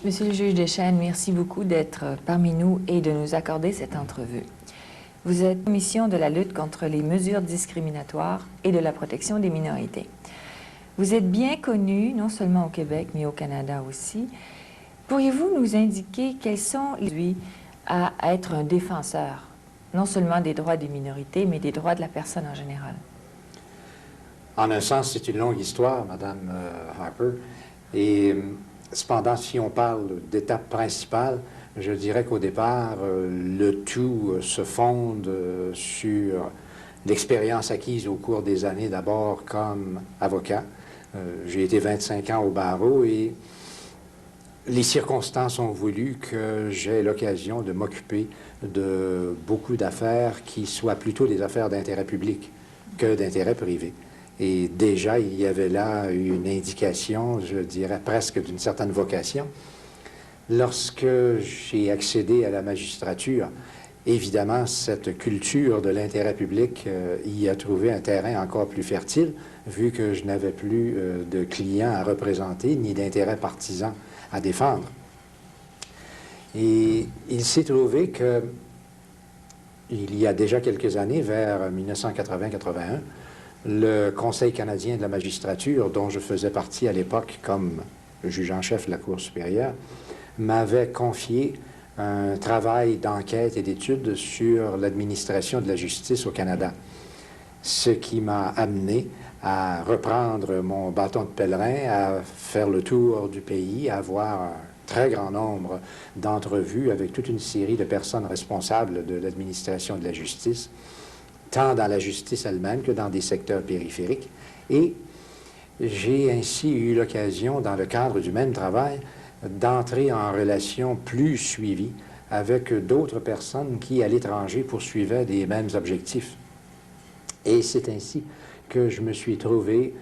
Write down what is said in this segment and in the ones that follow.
Monsieur le juge Deschênes, merci beaucoup d'être parmi nous et de nous accorder cette entrevue. Vous êtes commission de la lutte contre les mesures discriminatoires et de la protection des minorités. Vous êtes bien connu, non seulement au Québec, mais au Canada aussi. Pourriez-vous nous indiquer quels sont les à être un défenseur, non seulement des droits des minorités, mais des droits de la personne en général? En un sens, c'est une longue histoire, Madame Harper. Et cependant, si on parle d'étape principale, je dirais qu'au départ, le tout se fonde sur l'expérience acquise au cours des années, d'abord comme avocat. J'ai été 25 ans au barreau et les circonstances ont voulu que j'aie l'occasion de m'occuper de beaucoup d'affaires qui soient plutôt des affaires d'intérêt public que d'intérêt privé. Et déjà, il y avait là une indication, je dirais presque d'une certaine vocation. Lorsque j'ai accédé à la magistrature, évidemment, cette culture de l'intérêt public y a trouvé un terrain encore plus fertile, vu que je n'avais plus de clients à représenter, ni d'intérêt partisan à défendre. Et il s'est trouvé que, il y a déjà quelques années, vers 1980-81, le Conseil canadien de la magistrature, dont je faisais partie à l'époque comme juge en chef de la Cour supérieure, m'avait confié un travail d'enquête et d'étude sur l'administration de la justice au Canada, ce qui m'a amené à reprendre mon bâton de pèlerin, à faire le tour du pays, à avoir un très grand nombre d'entrevues avec toute une série de personnes responsables de l'administration de la justice, tant dans la justice elle-même que dans des secteurs périphériques. Et j'ai ainsi eu l'occasion, dans le cadre du même travail, d'entrer en relation plus suivie avec d'autres personnes qui, à l'étranger, poursuivaient les mêmes objectifs. Et c'est ainsi que je me suis trouvé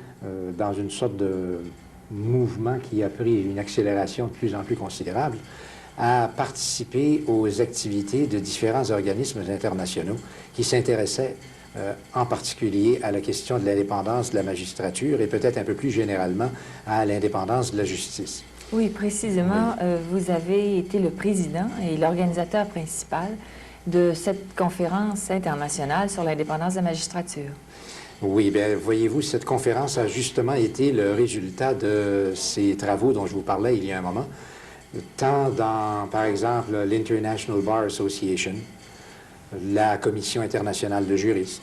dans une sorte de mouvement qui a pris une accélération de plus en plus considérable, à participer aux activités de différents organismes internationaux qui s'intéressaient en particulier à la question de l'indépendance de la magistrature et peut-être un peu plus généralement à l'indépendance de la justice. Oui, précisément, oui. Vous avez été le président et l'organisateur principal de cette conférence internationale sur l'indépendance de la magistrature. Oui, bien, voyez-vous, cette conférence a justement été le résultat de ces travaux dont je vous parlais il y a un moment, tant dans, par exemple, l'International Bar Association, la Commission internationale de juristes,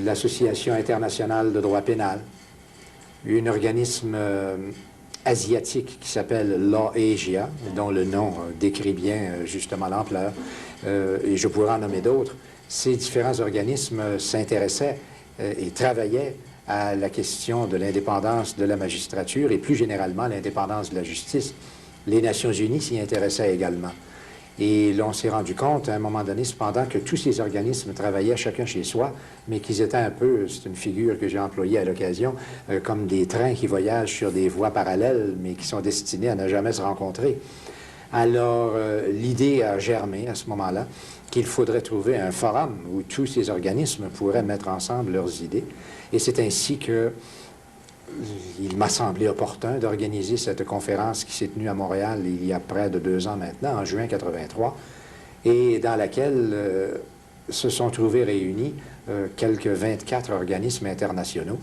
l'Association internationale de droit pénal, un organisme asiatique qui s'appelle Law Asia, dont le nom décrit bien justement l'ampleur, et je pourrais en nommer d'autres. Ces différents organismes s'intéressaient et travaillaient à la question de l'indépendance de la magistrature et plus généralement l'indépendance de la justice. Les Nations unies s'y intéressaient également. Et l'on s'est rendu compte à un moment donné, cependant, que tous ces organismes travaillaient chacun chez soi, mais qu'ils étaient un peu, c'est une figure que j'ai employée à l'occasion, comme des trains qui voyagent sur des voies parallèles, mais qui sont destinés à ne jamais se rencontrer. Alors, l'idée a germé à ce moment-là qu'il faudrait trouver un forum où tous ces organismes pourraient mettre ensemble leurs idées. Et c'est ainsi que il m'a semblé opportun d'organiser cette conférence qui s'est tenue à Montréal il y a près de 2 ans maintenant, en juin 83, et dans laquelle se sont trouvés réunis quelques 24 organismes internationaux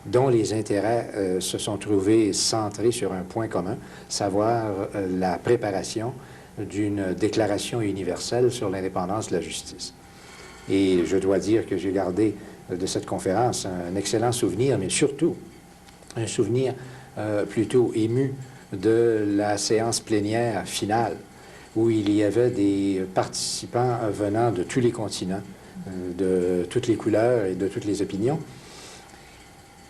dont les intérêts se sont trouvés centrés sur un point commun, savoir la préparation d'une déclaration universelle sur l'indépendance de la justice. Et je dois dire que j'ai gardé de cette conférence un excellent souvenir, mais surtout un souvenir plutôt ému de la séance plénière finale, où il y avait des participants venant de tous les continents, de toutes les couleurs et de toutes les opinions.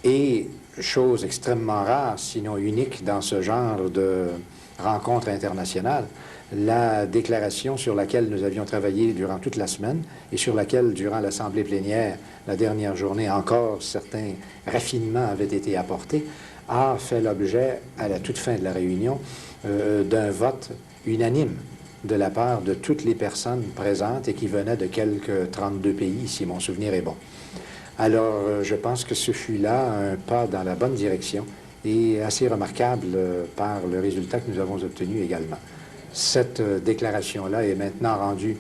Et, chose extrêmement rare, sinon unique dans ce genre de rencontre internationale, la déclaration sur laquelle nous avions travaillé durant toute la semaine et sur laquelle, durant l'Assemblée plénière, la dernière journée, encore certains raffinements avaient été apportés, a fait l'objet, à la toute fin de la réunion, d'un vote unanime de la part de toutes les personnes présentes et qui venaient de quelques 32 pays, si mon souvenir est bon. Alors, je pense que ce fut là un pas dans la bonne direction et assez remarquable par le résultat que nous avons obtenu également. Cette déclaration-là est maintenant rendue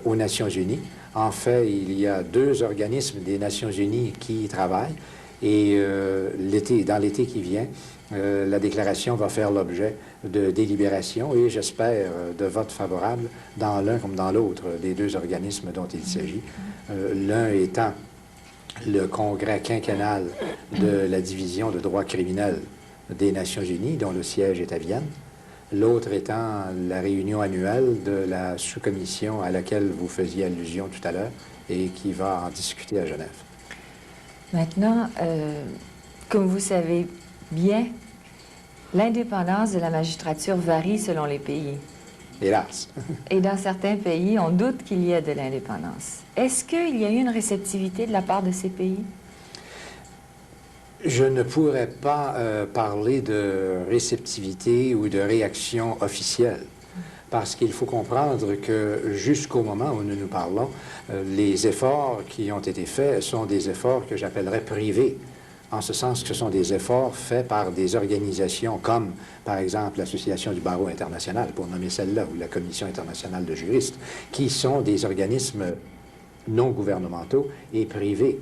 aux Nations Unies. En fait, il y a 2 organismes des Nations Unies qui y travaillent et dans l'été qui vient, la déclaration va faire l'objet de délibérations et, j'espère, de votes favorables dans l'un comme dans l'autre des 2 organismes dont il s'agit. L'un étant le congrès quinquennal de la division de droit criminel des Nations Unies, dont le siège est à Vienne. L'autre étant la réunion annuelle de la sous-commission à laquelle vous faisiez allusion tout à l'heure et qui va en discuter à Genève. Maintenant, comme vous savez bien, l'indépendance de la magistrature varie selon les pays. Hélas. Et dans certains pays, on doute qu'il y ait de l'indépendance. Est-ce qu'il y a eu une réceptivité de la part de ces pays? Je ne pourrais pas parler de réceptivité ou de réaction officielle, parce qu'il faut comprendre que jusqu'au moment où nous nous parlons, les efforts qui ont été faits sont des efforts que j'appellerais privés, en ce sens que ce sont des efforts faits par des organisations comme, par exemple, l'Association du barreau international, pour nommer celle-là, ou la Commission internationale de juristes, qui sont des organismes non gouvernementaux et privés.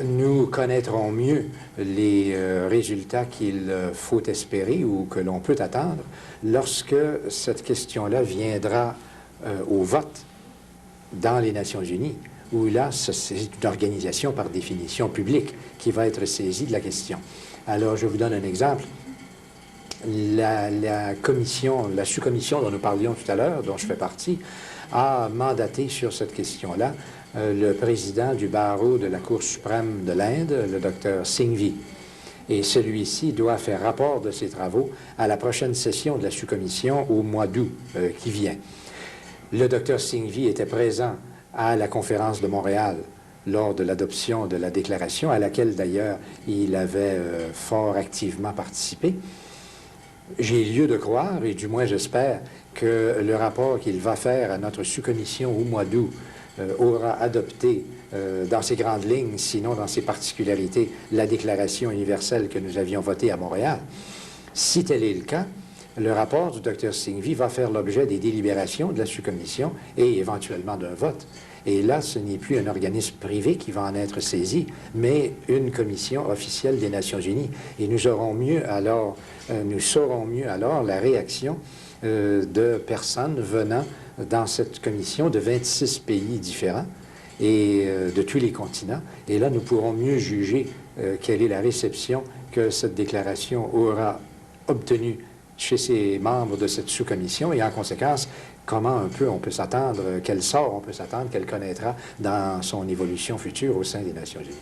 Nous connaîtrons mieux les résultats qu'il faut espérer ou que l'on peut attendre lorsque cette question-là viendra au vote dans les Nations Unies, où là, c'est une organisation par définition publique qui va être saisie de la question. Alors, je vous donne un exemple. La sous-commission dont nous parlions tout à l'heure, dont je fais partie, a mandaté sur cette question-là le président du barreau de la Cour suprême de l'Inde, le Dr Singhvi. Et celui-ci doit faire rapport de ses travaux à la prochaine session de la sous-commission au mois d'août qui vient. Le Dr Singhvi était présent à la conférence de Montréal lors de l'adoption de la déclaration, à laquelle d'ailleurs il avait fort activement participé. J'ai lieu de croire, et du moins j'espère, que le rapport qu'il va faire à notre sous-commission au mois d'août aura adopté dans ses grandes lignes, sinon dans ses particularités, la déclaration universelle que nous avions votée à Montréal. Si tel est le cas, le rapport du Dr Singhvi va faire l'objet des délibérations de la sous-commission et éventuellement d'un vote. Et là, ce n'est plus un organisme privé qui va en être saisi, mais une commission officielle des Nations Unies. Et nous saurons mieux alors la réaction de personnes venant dans cette commission de 26 pays différents et de tous les continents. Et là, nous pourrons mieux juger quelle est la réception que cette déclaration aura obtenue chez ces membres de cette sous-commission et en conséquence, comment un peu on peut s'attendre, quel sort on peut s'attendre qu'elle connaîtra dans son évolution future au sein des Nations Unies.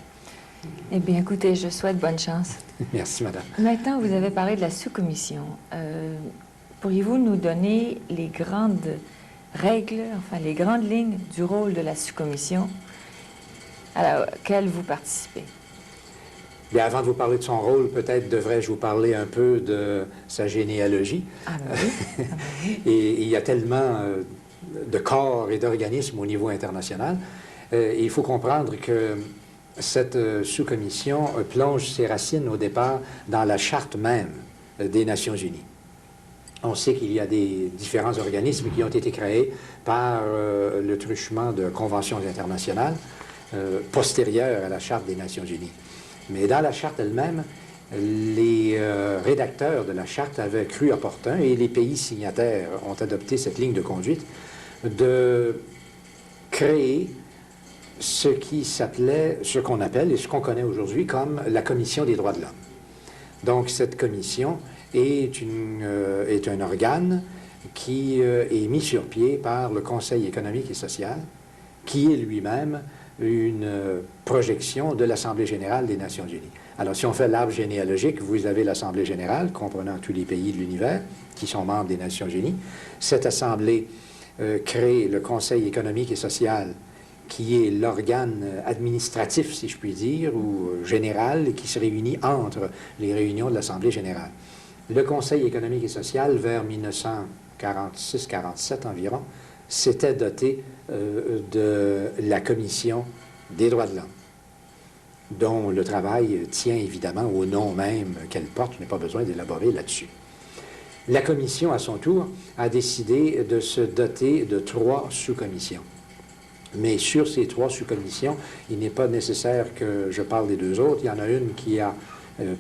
Eh bien, écoutez, je souhaite bonne chance. Merci, madame. Maintenant, vous avez parlé de la sous-commission. Pourriez-vous nous donner les grandes règles, enfin les grandes lignes du rôle de la sous-commission à laquelle vous participez? Bien, avant de vous parler de son rôle, peut-être devrais-je vous parler un peu de sa généalogie. Ah ben oui. Ah ben oui. Et il y a tellement de corps et d'organismes au niveau international. Il faut comprendre que cette sous-commission plonge ses racines au départ dans la charte même des Nations Unies. On sait qu'il y a des différents organismes qui ont été créés par le truchement de conventions internationales postérieures à la charte des Nations Unies. Mais dans la charte elle-même, les rédacteurs de la charte avaient cru opportun, et les pays signataires ont adopté cette ligne de conduite, de créer ce qu'on appelle et ce qu'on connaît aujourd'hui comme la Commission des droits de l'homme. Donc cette commission est un organe qui est mis sur pied par le Conseil économique et social, qui est lui-même une projection de l'Assemblée générale des Nations unies. Alors, si on fait l'arbre généalogique, vous avez l'Assemblée générale, comprenant tous les pays de l'univers, qui sont membres des Nations unies. Cette Assemblée crée le Conseil économique et social, qui est l'organe administratif, si je puis dire, ou général, qui se réunit entre les réunions de l'Assemblée générale. Le Conseil économique et social, vers 1946-47 environ, s'était doté de la Commission des droits de l'homme. dont le travail tient évidemment au nom même qu'elle porte. Je n'ai pas besoin d'élaborer là-dessus. La Commission, à son tour, a décidé de se doter de 3 sous-commissions. Mais sur ces 3 sous-commissions, il n'est pas nécessaire que je parle des 2 autres. Il y en a une qui a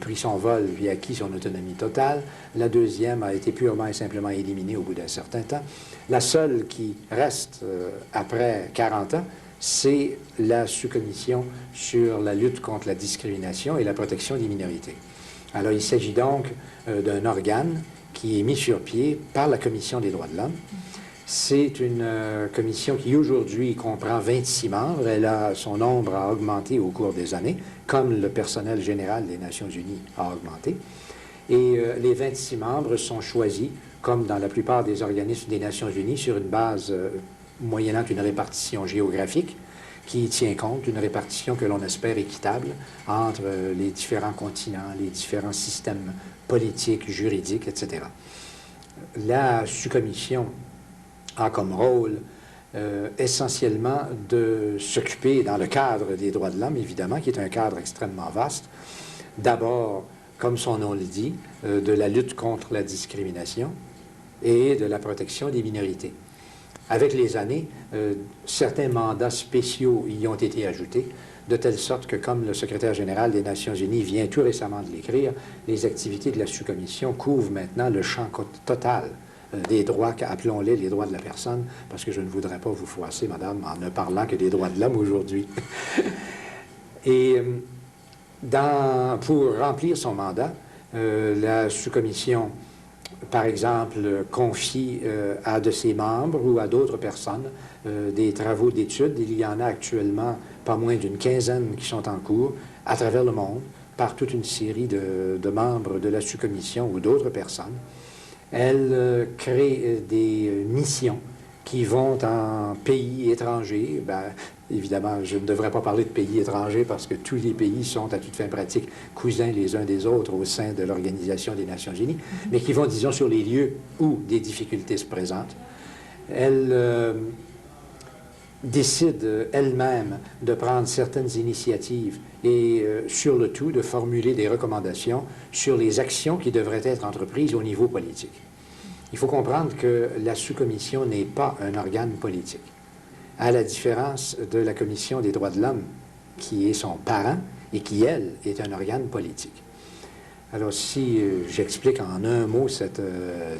pris son vol et acquis son autonomie totale. La deuxième a été purement et simplement éliminée au bout d'un certain temps. La seule qui reste après 40 ans, c'est la sous-commission sur la lutte contre la discrimination et la protection des minorités. Alors, il s'agit donc d'un organe qui est mis sur pied par la Commission des droits de l'homme. C'est une commission qui aujourd'hui comprend 26 membres. Son nombre a augmenté au cours des années, comme le personnel général des Nations unies a augmenté. Et les 26 membres sont choisis, comme dans la plupart des organismes des Nations unies, sur une base moyennant une répartition géographique qui tient compte d'une répartition que l'on espère équitable entre les différents continents, les différents systèmes politiques, juridiques, etc. La sous-commission a comme rôle essentiellement de s'occuper, dans le cadre des droits de l'homme, évidemment, qui est un cadre extrêmement vaste, d'abord, comme son nom le dit, de la lutte contre la discrimination et de la protection des minorités. Avec les années, certains mandats spéciaux y ont été ajoutés, de telle sorte que, comme le secrétaire général des Nations unies vient tout récemment de l'écrire, les activités de la sous-commission couvrent maintenant le champ total des droits, appelons-les les droits de la personne, parce que je ne voudrais pas vous froisser, madame, en ne parlant que des droits de l'homme aujourd'hui. Et pour remplir son mandat, la sous-commission, par exemple, confie à de ses membres ou à d'autres personnes des travaux d'études. Il y en a actuellement pas moins d'une quinzaine qui sont en cours à travers le monde par toute une série de membres de la sous-commission ou d'autres personnes. Elle crée des missions qui vont en pays étrangers. Bien, évidemment, je ne devrais pas parler de pays étrangers parce que tous les pays sont, à toute fin pratique, cousins les uns des autres au sein de l'Organisation des Nations unies, mais qui vont, disons, sur les lieux où des difficultés se présentent. Elle décide elle-même de prendre certaines initiatives et, sur le tout, de formuler des recommandations sur les actions qui devraient être entreprises au niveau politique. Il faut comprendre que la sous-commission n'est pas un organe politique, à la différence de la Commission des droits de l'homme, qui est son parent et qui, elle, est un organe politique. Alors, si j'explique en un mot cette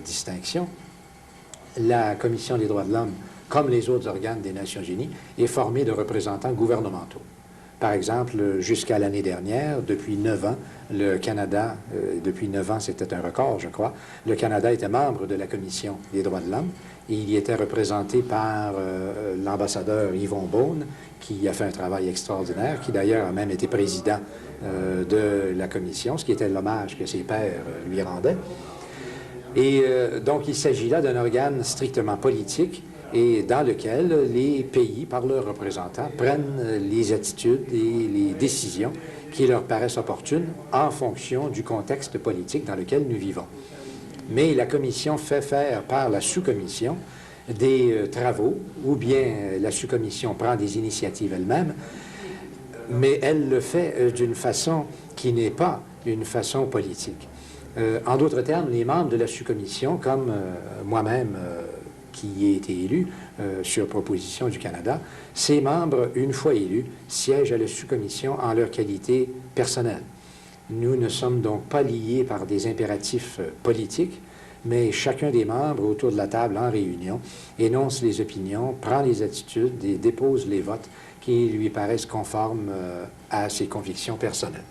distinction, la Commission des droits de l'homme, comme les autres organes des Nations unies, est formée de représentants gouvernementaux. Par exemple, jusqu'à l'année dernière, depuis 9 ans, le Canada, depuis 9 ans, c'était un record, je crois, le Canada était membre de la Commission des droits de l'homme et il y était représenté par l'ambassadeur Yvon Beaune, qui a fait un travail extraordinaire, qui d'ailleurs a même été président de la Commission, ce qui était l'hommage que ses pairs lui rendaient. Et donc, il s'agit là d'un organe strictement politique et dans lequel les pays, par leurs représentants, prennent les attitudes et les décisions qui leur paraissent opportunes en fonction du contexte politique dans lequel nous vivons. Mais la Commission fait faire par la sous-commission des travaux, ou bien la sous-commission prend des initiatives elle-même, mais elle le fait d'une façon qui n'est pas une façon politique. En d'autres termes, les membres de la sous-commission, comme moi-même, qui ai été élu sur proposition du Canada, ces membres, une fois élus, siègent à la sous-commission en leur qualité personnelle. Nous ne sommes donc pas liés par des impératifs politiques, mais chacun des membres autour de la table en réunion énonce les opinions, prend les attitudes et dépose les votes qui lui paraissent conformes à ses convictions personnelles.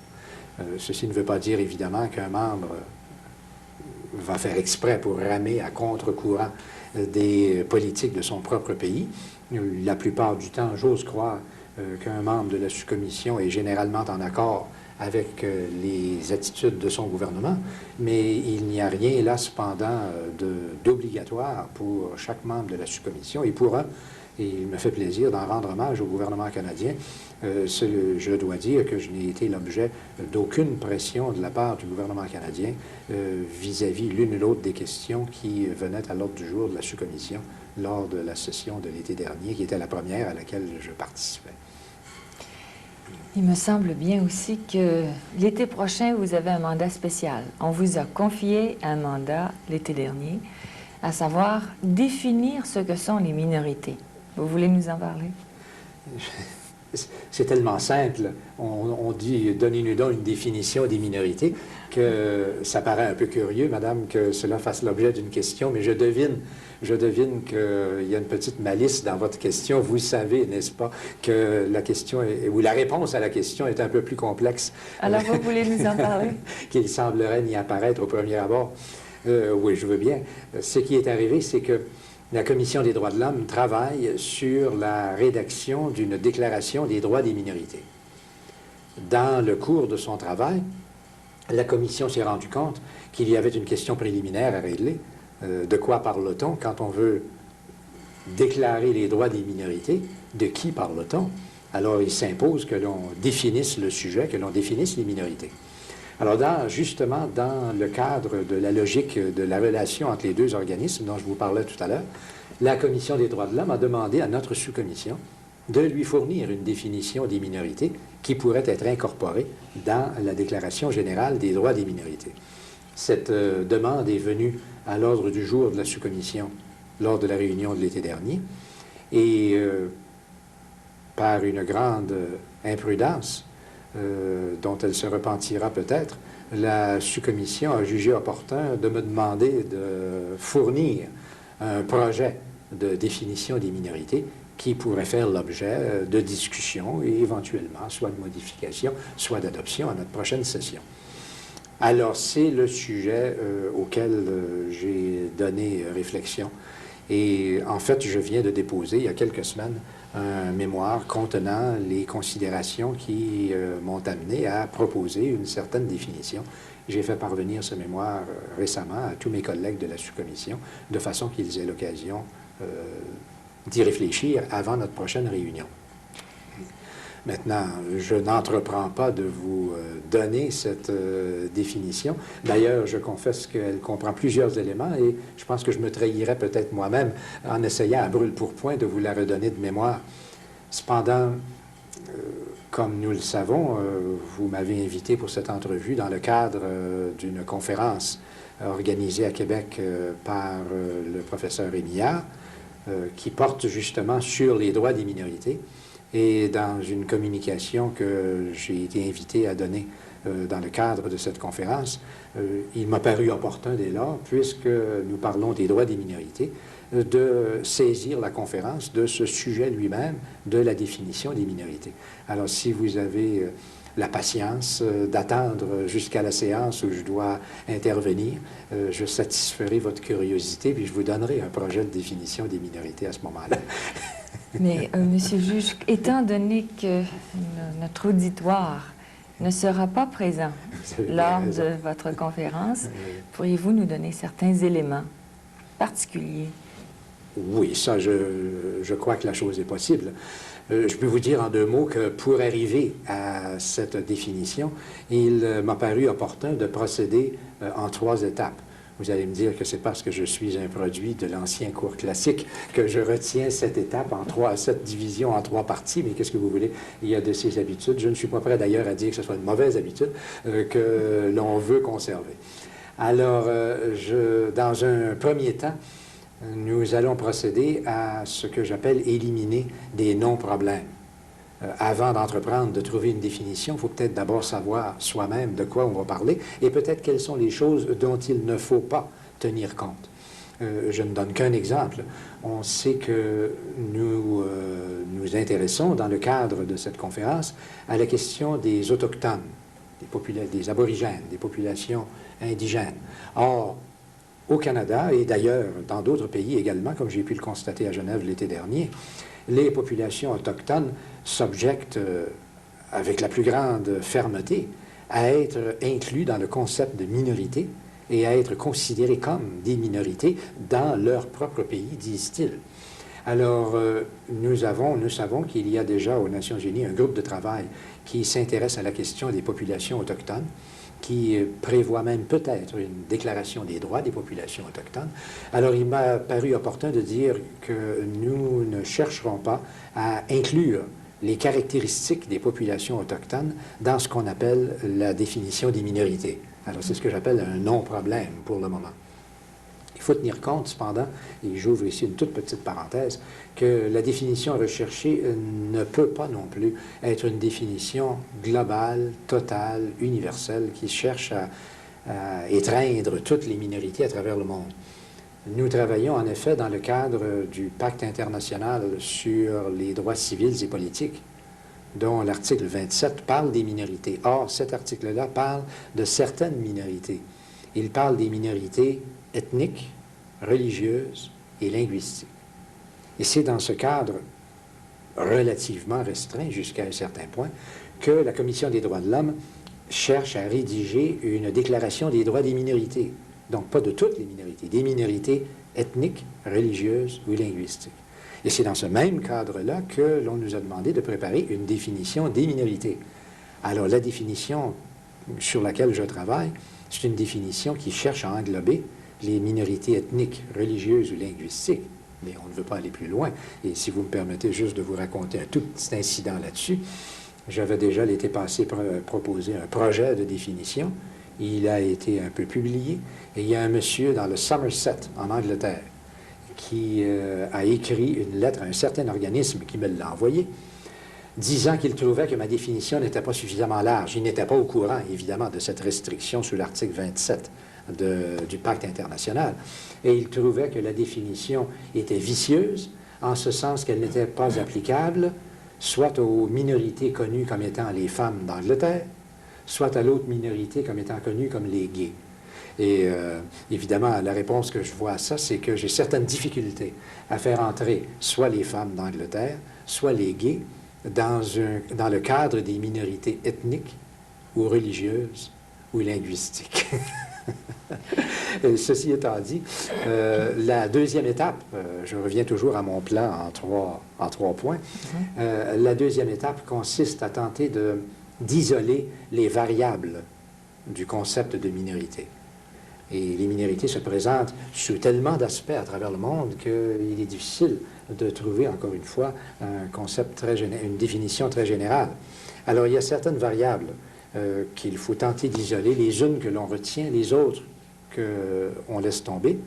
Ceci ne veut pas dire évidemment qu'un membre va faire exprès pour ramer à contre-courant des politiques de son propre pays. La plupart du temps, j'ose croire qu'un membre de la sous-commission est généralement en accord avec les attitudes de son gouvernement, mais il n'y a rien là cependant d'obligatoire pour chaque membre de la sous-commission. Et pour un, et il me fait plaisir d'en rendre hommage au gouvernement canadien, je dois dire que je n'ai été l'objet d'aucune pression de la part du gouvernement canadien vis-à-vis l'une ou l'autre des questions qui venaient à l'ordre du jour de la sous-commission lors de la session de l'été dernier, qui était la première à laquelle je participais. Il me semble bien aussi que l'été prochain, vous avez un mandat spécial. On vous a confié un mandat l'été dernier, à savoir définir ce que sont les minorités. Vous voulez nous en parler? C'est tellement simple. On dit, donnez-nous donc une définition des minorités, que ça paraît un peu curieux, madame, que cela fasse l'objet d'une question, mais je devine qu'il y a une petite malice dans votre question. Vous savez, n'est-ce pas, que la question, ou la réponse à la question est un peu plus complexe. Alors, vous voulez nous en parler? Qu'il semblerait n'y apparaître au premier abord. Oui, je veux bien. Ce qui est arrivé, c'est que la Commission des droits de l'homme travaille sur la rédaction d'une déclaration des droits des minorités. Dans le cours de son travail, la Commission s'est rendue compte qu'il y avait une question préliminaire à régler. De quoi parle-t-on quand on veut déclarer les droits des minorités? De qui parle-t-on? Alors, il s'impose que l'on définisse le sujet, que l'on définisse les minorités. Alors, justement, dans le cadre de la logique de la relation entre les deux organismes dont je vous parlais tout à l'heure, la Commission des droits de l'homme a demandé à notre sous-commission de lui fournir une définition des minorités qui pourrait être incorporée dans la Déclaration générale des droits des minorités. Cette demande est venue à l'ordre du jour de la sous-commission lors de la réunion de l'été dernier et par une grande imprudence, dont elle se repentira peut-être, la sous-commission a jugé opportun de me demander de fournir un projet de définition des minorités qui pourrait faire l'objet de discussions et éventuellement soit de modification, soit d'adoption à notre prochaine session. Alors, c'est le sujet auquel j'ai donné réflexion. Et en fait, je viens de déposer, il y a quelques semaines, un mémoire contenant les considérations qui m'ont amené à proposer une certaine définition. J'ai fait parvenir ce mémoire récemment à tous mes collègues de la sous-commission, de façon qu'ils aient l'occasion d'y réfléchir avant notre prochaine réunion. Maintenant, je n'entreprends pas de vous donner cette définition. D'ailleurs, je confesse qu'elle comprend plusieurs éléments et je pense que je me trahirais peut-être moi-même en essayant à brûle-pourpoint de vous la redonner de mémoire. Cependant, comme nous le savons, vous m'avez invité pour cette entrevue dans le cadre d'une conférence organisée à Québec par le professeur Émillard, qui porte justement sur les droits des minorités. Et dans une communication que j'ai été invité à donner dans le cadre de cette conférence, il m'a paru opportun dès lors, puisque nous parlons des droits des minorités, de saisir la conférence de ce sujet lui-même, de la définition des minorités. Alors, si vous avez la patience d'attendre jusqu'à la séance où je dois intervenir, je satisferai votre curiosité, puis je vous donnerai un projet de définition des minorités à ce moment-là. Mais, Monsieur le juge, étant donné que notre auditoire ne sera pas présent lors de votre conférence, pourriez-vous nous donner certains éléments particuliers? Oui, ça, je crois que la chose est possible. Je peux vous dire en deux mots que pour arriver à cette définition, il m'a paru opportun de procéder en 3 étapes. Vous allez me dire que c'est parce que je suis un produit de l'ancien cours classique que je retiens cette étape cette division en 3 parties, mais qu'est-ce que vous voulez? Il y a de ces habitudes. Je ne suis pas prêt d'ailleurs à dire que ce soit une mauvaise habitude que l'on veut conserver. Alors, dans un premier temps, nous allons procéder à ce que j'appelle éliminer des non-problèmes. Avant d'entreprendre de trouver une définition, il faut peut-être d'abord savoir soi-même de quoi on va parler et peut-être quelles sont les choses dont il ne faut pas tenir compte. Je ne donne qu'un exemple. On sait que nous nous intéressons dans le cadre de cette conférence à la question des autochtones, des aborigènes, des populations indigènes. Or, au Canada et d'ailleurs dans d'autres pays également, comme j'ai pu le constater à Genève l'été dernier, les populations autochtones s'objectent avec la plus grande fermeté à être inclus dans le concept de minorité et à être considérés comme des minorités dans leur propre pays, disent-ils. Alors, nous savons qu'il y a déjà aux Nations Unies un groupe de travail qui s'intéresse à la question des populations autochtones, qui prévoit même peut-être une déclaration des droits des populations autochtones. Alors, il m'a paru opportun de dire que nous ne chercherons pas à inclure les caractéristiques des populations autochtones dans ce qu'on appelle la définition des minorités. Alors, c'est ce que j'appelle un non-problème pour le moment. Il faut tenir compte, cependant, et j'ouvre ici une toute petite parenthèse, que la définition recherchée ne peut pas non plus être une définition globale, totale, universelle, qui cherche à étreindre toutes les minorités à travers le monde. Nous travaillons en effet dans le cadre du Pacte international sur les droits civils et politiques, dont l'article 27 parle des minorités. Or, cet article-là parle de certaines minorités. Il parle des minorités ethniques, religieuses et linguistiques. Et c'est dans ce cadre relativement restreint, jusqu'à un certain point, que la Commission des droits de l'homme cherche à rédiger une déclaration des droits des minorités. Donc, pas de toutes les minorités, des minorités ethniques, religieuses ou linguistiques. Et c'est dans ce même cadre-là que l'on nous a demandé de préparer une définition des minorités. Alors, la définition sur laquelle je travaille, c'est une définition qui cherche à englober les minorités ethniques, religieuses ou linguistiques, mais on ne veut pas aller plus loin. Et si vous me permettez juste de vous raconter un tout petit incident là-dessus, j'avais déjà l'été passé proposé un projet de définition. Il a été un peu publié. Et il y a un monsieur dans le Somerset, en Angleterre, qui a écrit une lettre à un certain organisme qui me l'a envoyé, disant qu'il trouvait que ma définition n'était pas suffisamment large. Il n'était pas au courant, évidemment, de cette restriction sous l'article 27 du Pacte international. Et il trouvait que la définition était vicieuse, en ce sens qu'elle n'était pas applicable soit aux minorités connues comme étant les femmes d'Angleterre, soit à l'autre minorité comme étant connue comme les gays. Et évidemment, la réponse que je vois à ça, c'est que j'ai certaines difficultés à faire entrer soit les femmes d'Angleterre, soit les gays dans le cadre des minorités ethniques ou religieuses ou linguistiques. Ceci étant dit, la deuxième étape, je reviens toujours à mon plan en trois points, la deuxième étape consiste à tenter d'isoler les variables du concept de minorité. Et les minorités se présentent sous tellement d'aspects à travers le monde qu'il est difficile de trouver, encore une fois, un concept une définition très générale. Alors, il y a certaines variables qu'il faut tenter d'isoler, les unes que l'on retient, les autres qu'on laisse tomber.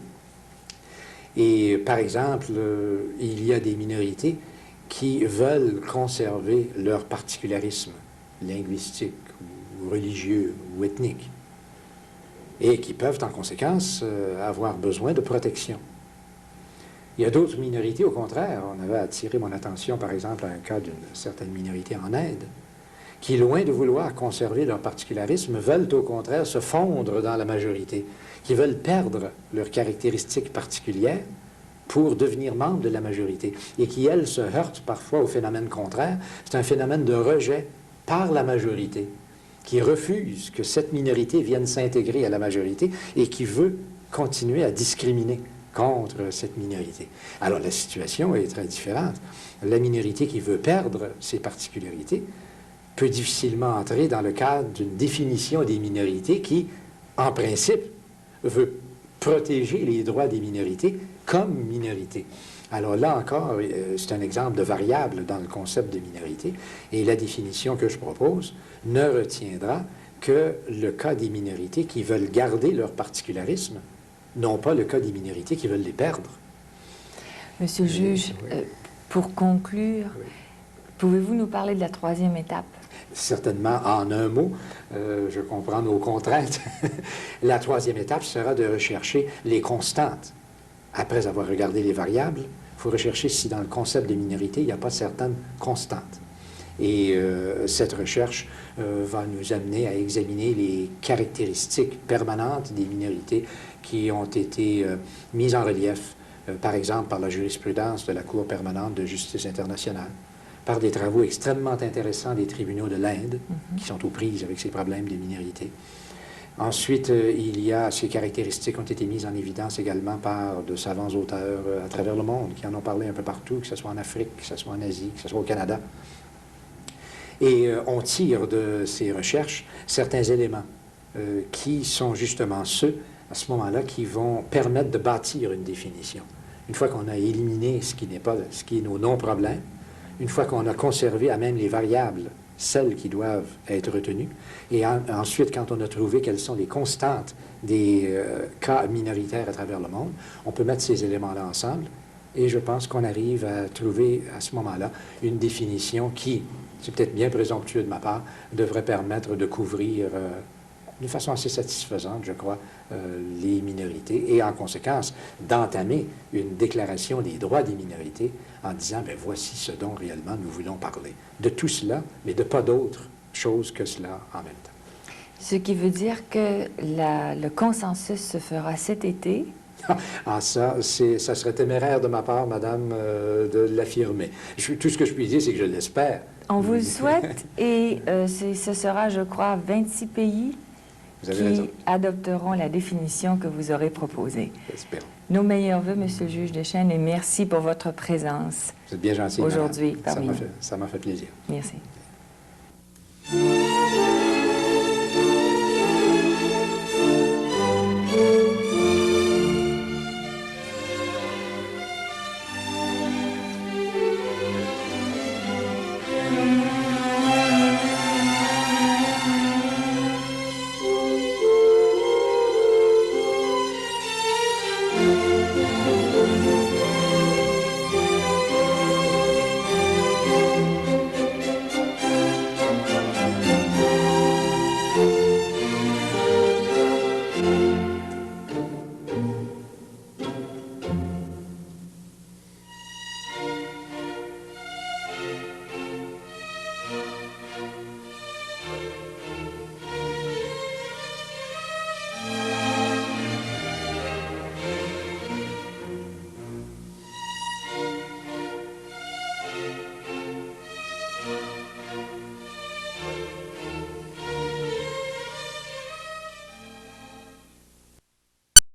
Et, par exemple, il y a des minorités qui veulent conserver leur particularisme linguistique ou religieux ou ethnique, et qui peuvent, en conséquence, avoir besoin de protection. Il y a d'autres minorités, au contraire. On avait attiré mon attention, par exemple, à un cas d'une certaine minorité en Inde, qui, loin de vouloir conserver leur particularisme, veulent, au contraire, se fondre dans la majorité, qui veulent perdre leurs caractéristiques particulières pour devenir membres de la majorité, et qui, elles, se heurtent parfois au phénomène contraire. C'est un phénomène de rejet par la majorité, qui refuse que cette minorité vienne s'intégrer à la majorité et qui veut continuer à discriminer contre cette minorité. Alors la situation est très différente. La minorité qui veut perdre ses particularités peut difficilement entrer dans le cadre d'une définition des minorités qui, en principe, veut protéger les droits des minorités comme minorités. Alors là encore, c'est un exemple de variable dans le concept de minorité, et la définition que je propose ne retiendra que le cas des minorités qui veulent garder leur particularisme, non pas le cas des minorités qui veulent les perdre. Monsieur le juge, pour conclure, pouvez-vous nous parler de la troisième étape? Certainement, en un mot, je comprends nos contraintes. La troisième étape sera de rechercher les constantes. Après avoir regardé les variables, il faut rechercher si dans le concept de minorité, il n'y a pas certaines constantes. Et cette recherche va nous amener à examiner les caractéristiques permanentes des minorités qui ont été mises en relief, par exemple par la jurisprudence de la Cour permanente de justice internationale, par des travaux extrêmement intéressants des tribunaux de l'Inde, qui sont aux prises avec ces problèmes de minorité. Ensuite, ces caractéristiques ont été mises en évidence également par de savants auteurs à travers le monde, qui en ont parlé un peu partout, que ce soit en Afrique, que ce soit en Asie, que ce soit au Canada. Et on tire de ces recherches certains éléments qui sont justement ceux, à ce moment-là, qui vont permettre de bâtir une définition. Une fois qu'on a éliminé ce qui est nos non-problèmes, une fois qu'on a conservé à même les variables, celles qui doivent être retenues, et ensuite, quand on a trouvé quelles sont les constantes des cas minoritaires à travers le monde, on peut mettre ces éléments-là ensemble, et je pense qu'on arrive à trouver à ce moment-là une définition qui, c'est peut-être bien présomptueux de ma part, devrait permettre de couvrir d'une façon assez satisfaisante, je crois, les minorités, et en conséquence, d'entamer une déclaration des droits des minorités en disant, bien, voici ce dont réellement nous voulons parler. De tout cela, mais de pas d'autre chose que cela en même temps. Ce qui veut dire que le consensus se fera cet été. Ah, ça serait téméraire de ma part, Madame, de l'affirmer. Tout ce que je puis dire, c'est que je l'espère. On vous le souhaite, et ce sera, je crois, 26 pays qui adopteront la définition que vous aurez proposée. Espérons. Nos meilleurs vœux, Monsieur le juge Deschênes, et merci pour votre présence. Vous êtes bien gentil, aujourd'hui parmi nous. Ça m'a fait plaisir. Merci.